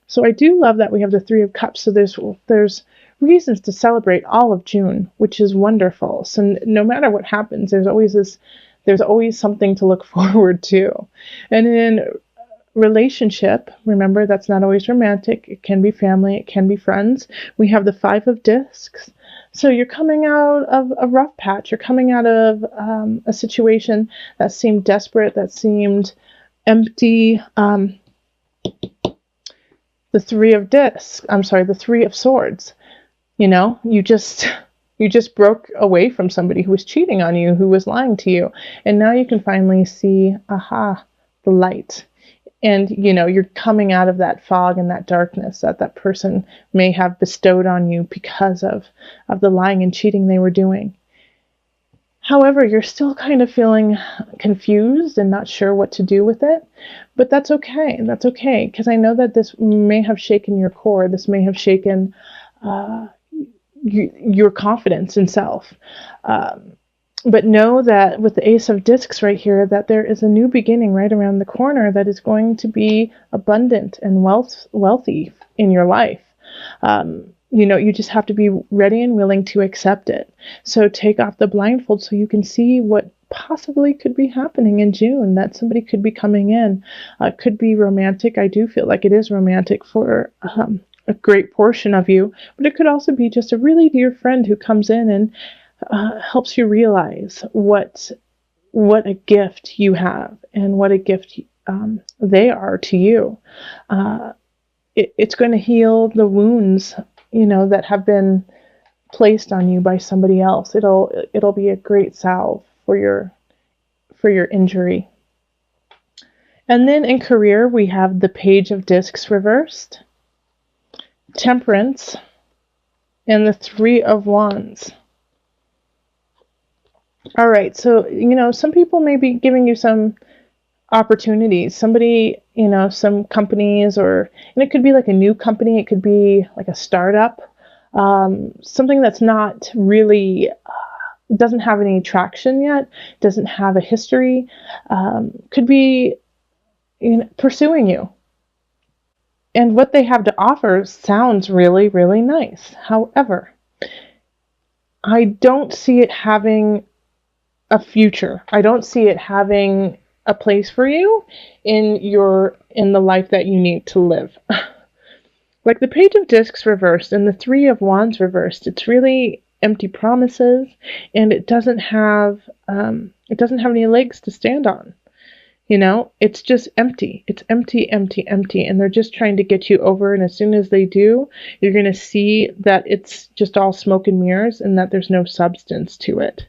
So I do love that we have the Three of Cups. So there's reasons to celebrate all of June, which is wonderful. So no matter what happens, there's always something to look forward to. And in relationship, remember that's not always romantic. It can be family, it can be friends. We have the Five of Discs. So you're coming out of a rough patch. You're coming out of a situation that seemed desperate, that seemed empty. The Three of Discs. I'm sorry, the Three of Swords. You just broke away from somebody who was cheating on you, who was lying to you, and now you can finally see, the light. And you're coming out of that fog and that darkness that person may have bestowed on you because of the lying and cheating they were doing. However, you're still kind of feeling confused and not sure what to do with it, but that's okay. That's okay, because I know that this may have shaken your core. This may have shaken your confidence in self. But know that with the Ace of Discs right here, that there is a new beginning right around the corner that is going to be abundant and wealthy in your life. You just have to be ready and willing to accept it. So take off the blindfold so you can see what possibly could be happening in June, that somebody could be coming in. It could be romantic. I do feel like it is romantic for a great portion of you, but it could also be just a really dear friend who comes in and helps you realize what a gift you have and what a gift they are to you. It's going to heal the wounds, that have been placed on you by somebody else. It'll be a great salve for your injury. And then in career, we have the Page of Discs reversed, Temperance, and the Three of Wands. All right, so, some people may be giving you some opportunities. Somebody, some companies, and it could be like a new company. It could be like a startup, something that's not really, doesn't have any traction yet, doesn't have a history, could be pursuing you. And what they have to offer sounds really, really nice. However, I don't see it having a future. I don't see it having a place for you in the life that you need to live. Like the Page of Discs reversed and the Three of Wands reversed, it's really empty promises, and it doesn't have any legs to stand on. It's just empty. It's empty, empty, empty, and they're just trying to get you over. And as soon as they do, you're going to see that it's just all smoke and mirrors, and that there's no substance to it.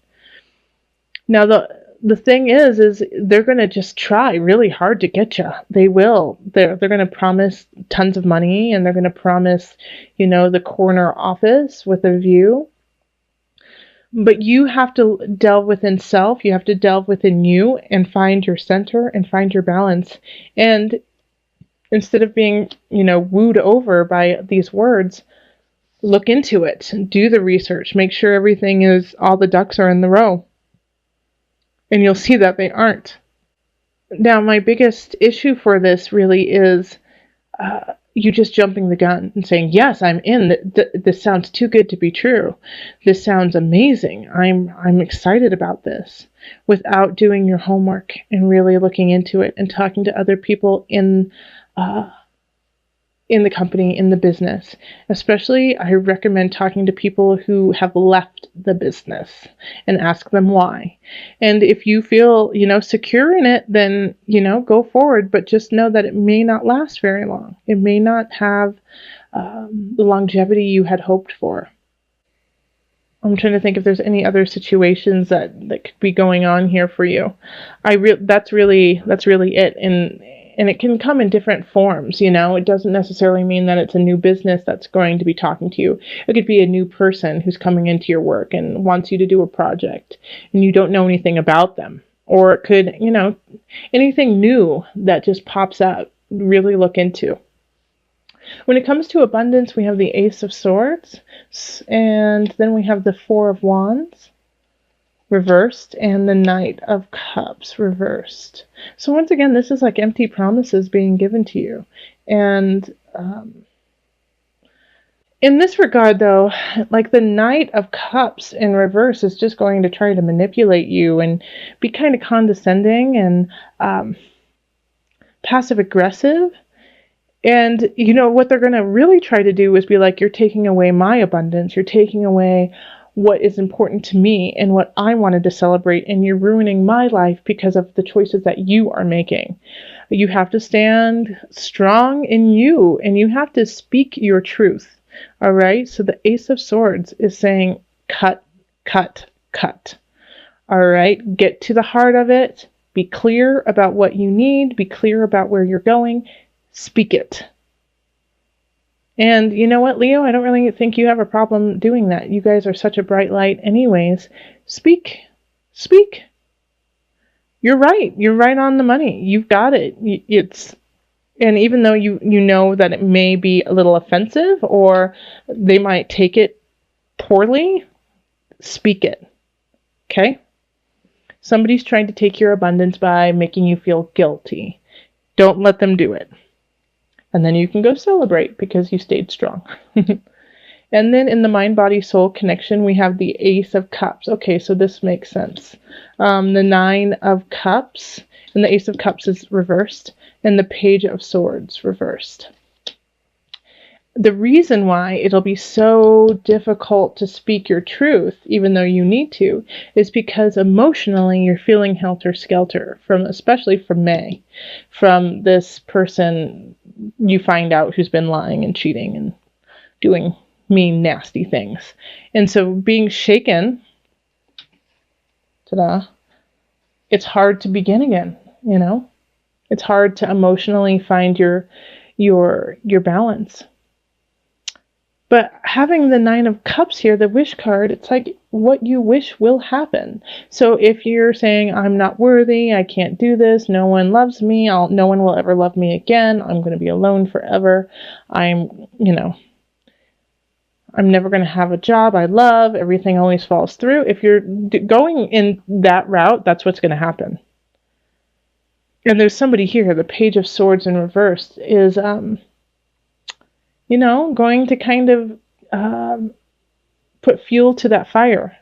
Now, the thing is they're going to just try really hard to get you. They will. They're going to promise tons of money, and they're going to promise, the corner office with a view. But you have to delve within self. You have to delve within you and find your center and find your balance. And instead of being, wooed over by these words, look into it. Do the research. Make sure all the ducks are in the row. And you'll see that they aren't. Now, my biggest issue for this really is you just jumping the gun and saying, yes, I'm in. This sounds too good to be true. This sounds amazing. I'm excited about this, without doing your homework and really looking into it and talking to other people in the company, in the business. Especially, I recommend talking to people who have left the business and ask them why. And if you feel, secure in it, then, go forward. But just know that it may not last very long. It may not have the longevity you had hoped for. I'm trying to think if there's any other situations that could be going on here for you. That's really it. And it can come in different forms, It doesn't necessarily mean that it's a new business that's going to be talking to you. It could be a new person who's coming into your work and wants you to do a project, and you don't know anything about them. Or it could, anything new that just pops up, really look into. When it comes to abundance, we have the Ace of Swords, and then we have the Four of Wands reversed, and the Knight of Cups reversed. So once again, this is like empty promises being given to you. And In this regard, though, like the Knight of Cups in reverse is just going to try to manipulate you and be kind of condescending and passive aggressive. And, you know, what they're going to really try to do is be like, you're taking away my abundance. You're taking away what is important to me and what I wanted to celebrate. And you're ruining my life because of the choices that you are making. You have to stand strong in you and you have to speak your truth. All right. So the Ace of Swords is saying, cut, cut, cut. All right. Get to the heart of it. Be clear about what you need. Be clear about where you're going. Speak it. And you know what, Leo? I don't really think you have a problem doing that. You guys are such a bright light anyways. Speak. Speak. You're right. You're right on the money. You've got it. And even though you know that it may be a little offensive or they might take it poorly, speak it. Okay? Somebody's trying to take your abundance by making you feel guilty. Don't let them do it. And then you can go celebrate because you stayed strong. And then in the mind-body-soul connection, we have the Ace of Cups. Okay, so this makes sense. The Nine of Cups, and the Ace of Cups is reversed, and the Page of Swords reversed. The reason why it'll be so difficult to speak your truth, even though you need to, is because emotionally you're feeling helter-skelter, especially from May, from this person you find out who's been lying and cheating and doing mean, nasty things. And so being shaken, it's hard to begin again, you know? It's hard to emotionally find your balance. But having the Nine of Cups here, the wish card, it's like what you wish will happen. So if you're saying, I'm not worthy, I can't do this, no one loves me, no one will ever love me again, I'm going to be alone forever, I'm never going to have a job I love, everything always falls through. If you're going in that route, that's what's going to happen. And there's somebody here, the Page of Swords in reverse, is going to kind of put fuel to that fire.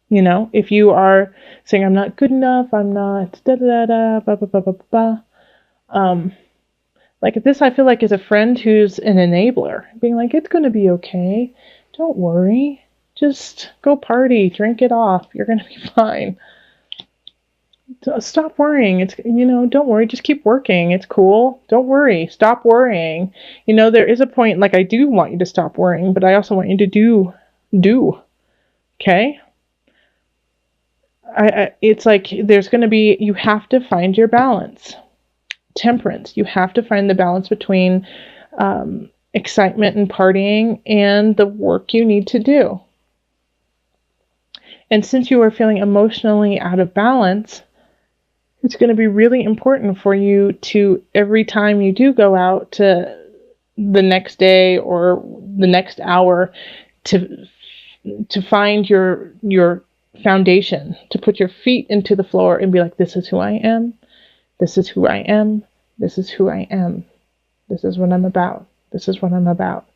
If you are saying, I'm not good enough, I'm not da-da-da-da, ba-ba-ba-ba-ba. Like this, I feel like is a friend who's an enabler, being like, it's going to be okay. Don't worry. Just go party, drink it off. You're going to be fine. Stop worrying. Don't worry. Just keep working. It's cool. Don't worry. Stop worrying. There is a point, like I do want you to stop worrying, but I also want you to do. Okay? It's like there's going to be, you have to find your balance. Temperance. You have to find the balance between excitement and partying and the work you need to do. And since you are feeling emotionally out of balance, it's going to be really important for you to, every time you do go out to the next day or the next hour, to find your foundation, to put your feet into the floor and be like, this is who I am. This is who I am. This is who I am. This is what I'm about. This is what I'm about.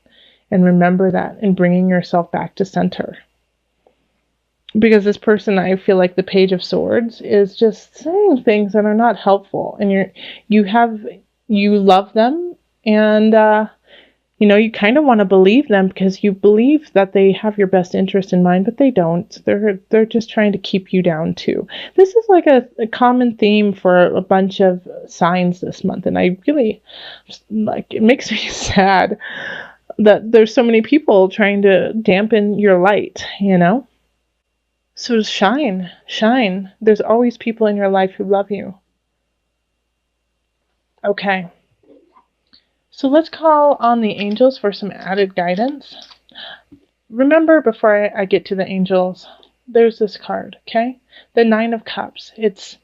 And remember that and bringing yourself back to center. Because this person, I feel like the Page of Swords is just saying things that are not helpful. And you love them and, you kind of want to believe them because you believe that they have your best interest in mind, but they don't. They're just trying to keep you down too. This is like a common theme for a bunch of signs this month, and I really, it makes me sad that there's so many people trying to dampen your light, So shine. There's always people in your life who love you. Okay. So let's call on the angels for some added guidance. Remember, before I get to the angels, there's this card, okay? The Nine of Cups. It's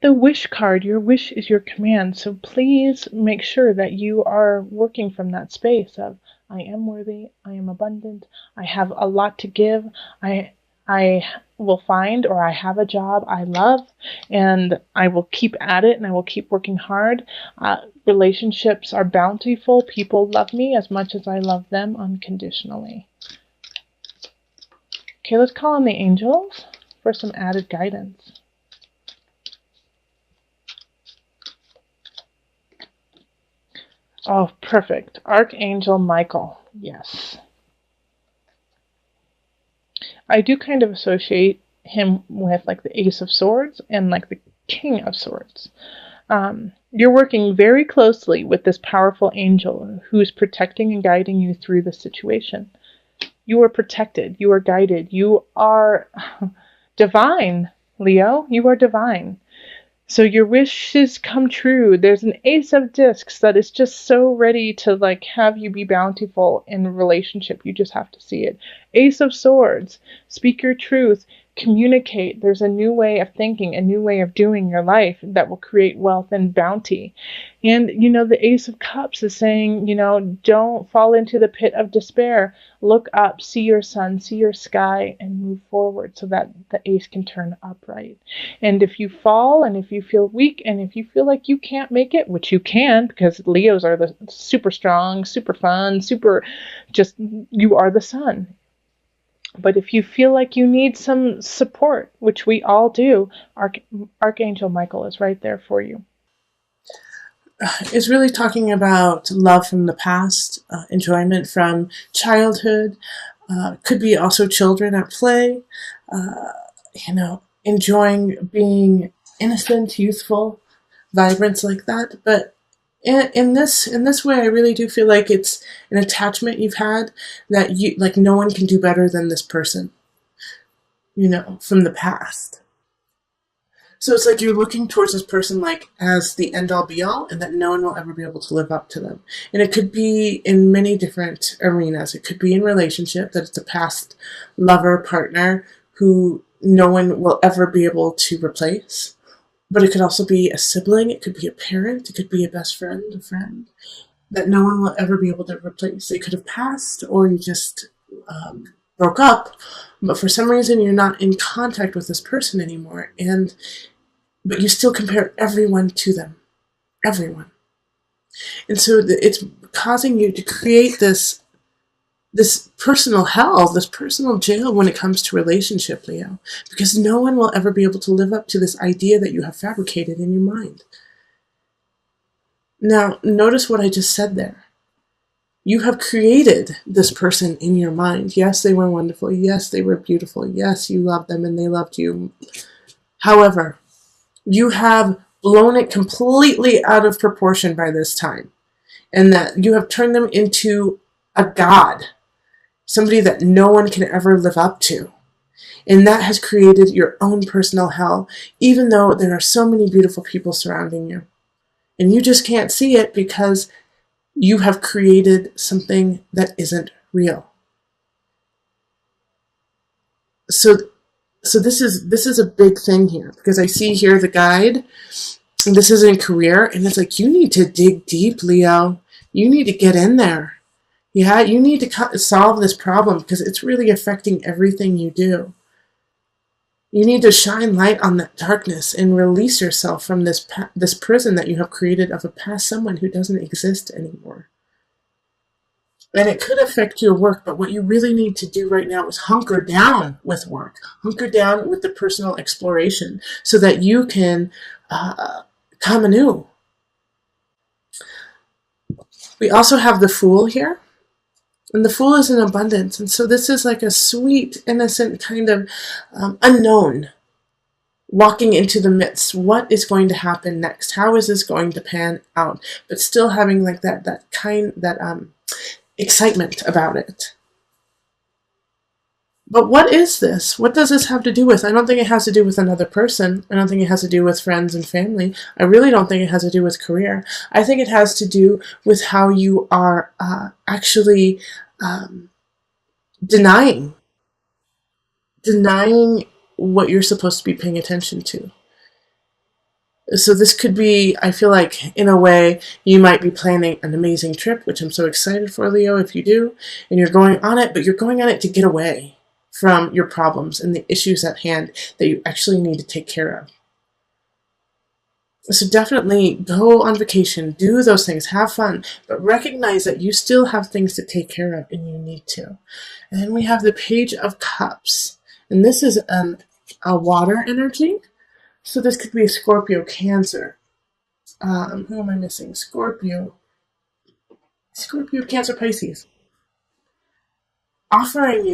the wish card. Your wish is your command. So please make sure that you are working from that space of, I am worthy, I am abundant, I have a lot to give, I I will find, or I have a job I love, and I will keep at it and I will keep working hard. Relationships are bountiful. People love me as much as I love them unconditionally. Okay, let's call on the angels for some added guidance. Oh, perfect. Archangel Michael. Yes. I do kind of associate him with like the Ace of Swords and like the King of Swords. You're working very closely with this powerful angel who's protecting and guiding you through the situation. You are protected. You are guided. You are divine, Leo. You are divine. So your wishes come true. There's an Ace of Discs that is just so ready to like have you be bountiful in a relationship. You just have to see it. Ace of Swords. Speak your truth. Communicate. There's a new way of thinking, a new way of doing your life that will create wealth and bounty. And, the Ace of Cups is saying, don't fall into the pit of despair. Look up, see your sun, see your sky, and move forward so that the ace can turn upright. And if you fall, and if you feel weak, and if you feel like you can't make it, which you can, because Leos are the super strong, super fun, you are the sun. But if you feel like you need some support, which we all do, Archangel Michael is right there for you. It's really talking about love from the past, enjoyment from childhood, could be also children at play, enjoying being innocent, youthful, vibrance like that. But in this way, I really do feel like it's an attachment you've had that no one can do better than this person, from the past. So it's like you're looking towards this person like as the end all be all, and that no one will ever be able to live up to them. And it could be in many different arenas. It could be in relationship, that it's a past lover, partner who no one will ever be able to replace. But it could also be a sibling, it could be a parent, it could be a best friend, a friend, that no one will ever be able to replace. They could have passed, or you just broke up, but for some reason you're not in contact with this person anymore, but you still compare everyone to them. Everyone. And so it's causing you to create this personal hell, this personal jail when it comes to relationship, Leo, because no one will ever be able to live up to this idea that you have fabricated in your mind. Now, notice what I just said there. You have created this person in your mind. Yes, they were wonderful. Yes, they were beautiful. Yes, you loved them and they loved you. However, you have blown it completely out of proportion by this time, and that you have turned them into a god, somebody that no one can ever live up to. And that has created your own personal hell, even though there are so many beautiful people surrounding you. And you just can't see it because you have created something that isn't real. So this is a big thing here, because I see here the guide, and this is in career, and it's like, you need to dig deep, Leo. You need to get in there. Yeah, you need to solve this problem, because it's really affecting everything you do. You need to shine light on that darkness and release yourself from this prison that you have created of a past someone who doesn't exist anymore. And it could affect your work, but what you really need to do right now is hunker down with work. Hunker down with the personal exploration so that you can come anew. We also have the Fool here. And the Fool is in abundance. And so this is like a sweet, innocent kind of unknown, walking into the midst. What is going to happen next? How is this going to pan out? But still having like that excitement about it. But what is this? What does this have to do with? I don't think it has to do with another person. I don't think it has to do with friends and family. I really don't think it has to do with career. I think it has to do with how you are actually denying what you're supposed to be paying attention to. So this could be, I feel like, in a way, you might be planning an amazing trip, which I'm so excited for, Leo, if you do, and you're going on it, but you're going on it to get away from your problems and the issues at hand that you actually need to take care of. So definitely go on vacation, do those things, have fun, but recognize that you still have things to take care of and you need to. And then we have the Page of Cups. And this is a water energy. So this could be a Scorpio, Cancer. Who am I missing? Scorpio, Cancer, Pisces. Offering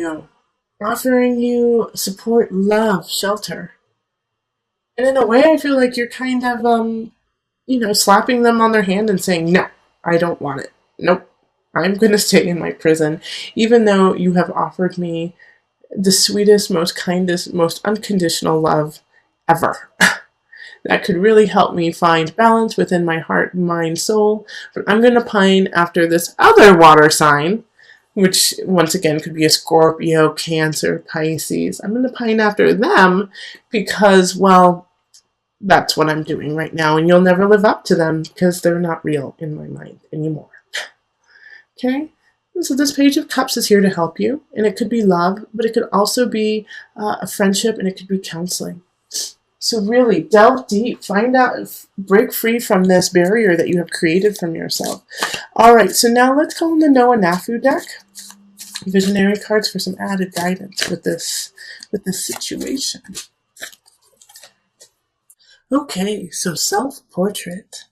you, support, love, shelter. And in a way, I feel like you're kind of, slapping them on their hand and saying, no, I don't want it. Nope. I'm going to stay in my prison, even though you have offered me the sweetest, most kindest, most unconditional love ever. That could really help me find balance within my heart, mind, soul. But I'm going to pine after this other water sign, which once again could be a Scorpio, Cancer, Pisces. I'm going to pine after them because, well, that's what I'm doing right now, and you'll never live up to them because they're not real in my mind anymore. Okay? So this Page of Cups is here to help you, and it could be love, but it could also be a friendship, and it could be counseling. So really delve deep, find out, break free from this barrier that you have created from yourself. All right, so now let's call in the Noah Nafu deck, visionary cards, for some added guidance with this situation. Okay, so self-portrait.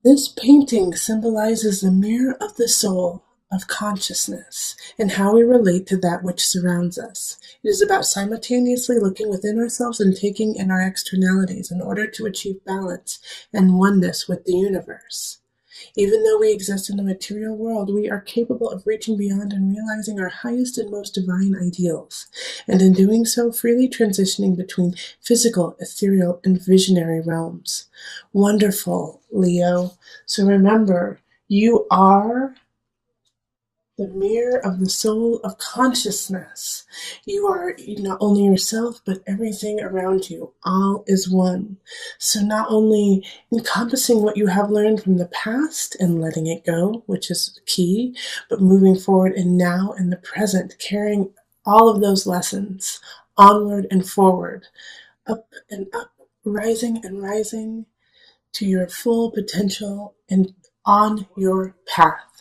This painting symbolizes the mirror of the soul, of consciousness, and how we relate to that which surrounds us. It is about simultaneously looking within ourselves and taking in our externalities in order to achieve balance and oneness with the universe. Even though we exist in a material world, we are capable of reaching beyond and realizing our highest and most divine ideals, and in doing so, freely transitioning between physical, ethereal, and visionary realms. Wonderful, Leo. So remember, you are the mirror of the soul of consciousness. You are not only yourself, but everything around you. All is one. So not only encompassing what you have learned from the past and letting it go, which is key, but moving forward and now in the present, carrying all of those lessons onward and forward, up and up, rising and rising to your full potential and on your path.